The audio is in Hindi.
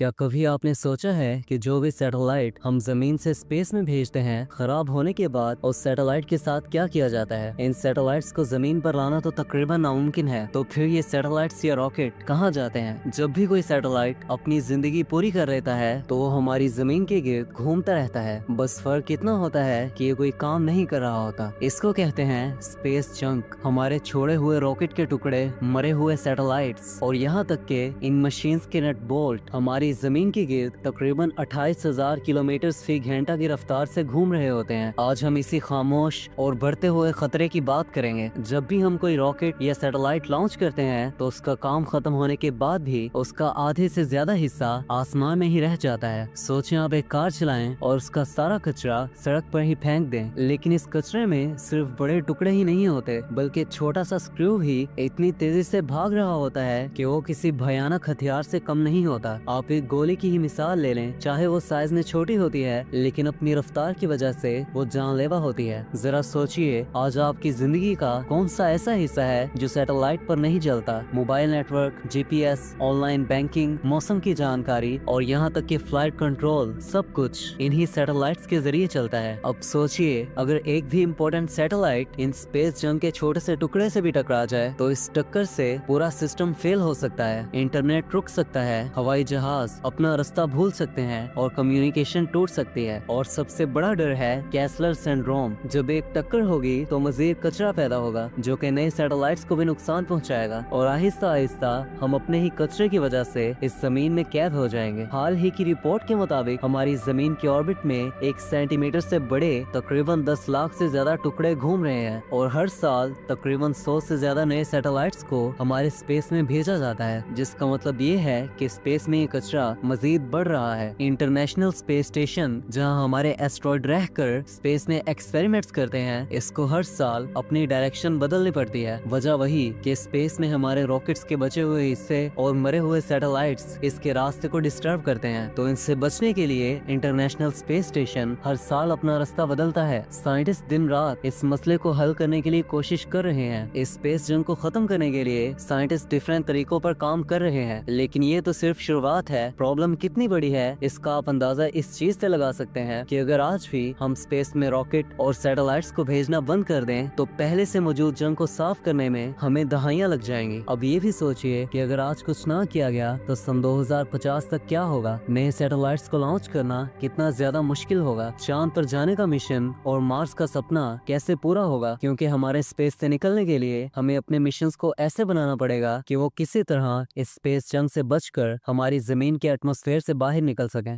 क्या कभी आपने सोचा है कि जो भी सैटेलाइट हम जमीन से स्पेस में भेजते हैं, खराब होने के बाद उस सैटेलाइट के साथ क्या किया जाता है? इन सैटेलाइट्स को जमीन पर लाना तो तकरीबन नामुमकिन है, तो फिर ये सैटेलाइट्स या रॉकेट कहाँ जाते हैं? जब भी कोई सैटेलाइट अपनी जिंदगी पूरी कर लेता है तो वो हमारी जमीन के गिर्द घूमता रहता है। बस फर्क इतना होता है कि ये कोई काम नहीं कर रहा होता। इसको कहते हैं स्पेस जंक। हमारे छोड़े हुए रॉकेट के टुकड़े, मरे हुए सैटेलाइट्स और यहाँ तक के इन मशीन्स के नट बोल्ट हमारी जमीन के गिर्द तकरीबन 28,000 किलोमीटर फी घंटा की रफ्तार से घूम रहे होते हैं। आज हम इसी खामोश और बढ़ते हुए खतरे की बात करेंगे। जब भी हम कोई रॉकेट या सैटेलाइट लॉन्च करते हैं तो उसका काम खत्म होने के बाद भी उसका आधे से ज्यादा हिस्सा आसमान में ही रह जाता है। सोचें आप एक कार चलाएं और उसका सारा कचरा सड़क पर ही फेंक दें, लेकिन इस कचरे में सिर्फ बड़े टुकड़े ही नहीं होते बल्कि छोटा सा स्क्रू ही इतनी तेजी से भाग रहा होता है कि वो किसी भयानक हथियार से कम नहीं होता। आप एक गोली की ही मिसाल ले लें, चाहे वो साइज में छोटी होती है लेकिन अपनी रफ्तार की वजह से वो जानलेवा होती है। जरा सोचिए, आज आपकी जिंदगी का कौन सा ऐसा हिस्सा है जो सैटेलाइट पर नहीं चलता? Mobile network, GPS, online banking, मौसम की जानकारी और यहाँ तक कि फ्लाइट कंट्रोल, सब कुछ इन्हीं सैटेलाइट्स के जरिए चलता है। अब सोचिए, अगर एक भी इम्पोर्टेंट सैटेलाइट इन स्पेस जंग के छोटे से टुकड़े से भी टकरा जाए तो इस टक्कर से पूरा सिस्टम फेल हो सकता है, इंटरनेट रुक सकता है, हवाई जहाज अपना रास्ता भूल सकते हैं और कम्युनिकेशन टूट सकती है। और सबसे बड़ा डर है कैसलर सिंड्रोम। जब एक टक्कर होगी तो मजीद कचरा पैदा होगा जो कि नए सैटेलाइट्स को भी नुकसान पहुंचाएगा और आहिस्ता आहिस्ता हम अपने ही कचरे की वजह से इस जमीन में कैद हो जाएंगे। हाल ही की रिपोर्ट के मुताबिक हमारी जमीन के ऑर्बिट में 1 सेंटीमीटर से बड़े तकरीबन 10 लाख से ज्यादा टुकड़े घूम रहे हैं और हर साल तकरीबन 100 से ज्यादा नए सैटेलाइट्स को हमारे स्पेस में भेजा जाता है, जिसका मतलब ये है कि स्पेस में ये कचरा मजीद बढ़ रहा है। इंटरनेशनल स्पेस स्टेशन, जहां हमारे एस्ट्रॉइड रहकर स्पेस में एक्सपेरिमेंट्स करते हैं, इसको हर साल अपनी डायरेक्शन बदलनी पड़ती है। वजह वही कि स्पेस में हमारे रॉकेट्स के बचे हुए हिस्से और मरे हुए सैटेलाइट्स इसके रास्ते को डिस्टर्ब करते हैं। तो इनसे बचने के लिए इंटरनेशनल स्पेस स्टेशन हर साल अपना रास्ता बदलता है। साइंटिस्ट दिन रात इस मसले को हल करने के लिए कोशिश कर रहे हैं। इस स्पेस जंग को खत्म करने के लिए साइंटिस्ट डिफरेंट तरीकों पर काम कर रहे हैं, लेकिन ये तो सिर्फ शुरुआत है। प्रॉब्लम कितनी बड़ी है इसका आप अंदाजा इस चीज से लगा सकते हैं कि अगर आज भी हम स्पेस में रॉकेट और सैटेलाइट्स को भेजना बंद कर दें तो पहले से मौजूद जंग को साफ करने में हमें दहाइयां लग जाएंगी। अब ये भी सोचिए कि अगर आज कुछ ना किया गया तो सन 2050 तक क्या होगा? नए सैटेलाइट्स को लॉन्च करना कितना ज्यादा मुश्किल होगा? चांद पर जाने का मिशन और मार्स का सपना कैसे पूरा होगा? क्योंकि हमारे स्पेस से निकलने के लिए हमें अपने मिशंस को ऐसे बनाना पड़ेगा कि वो किसी तरह इस स्पेस जंग से बचकर हमारी जमीन के एटमॉस्फेयर से बाहर निकल सकें।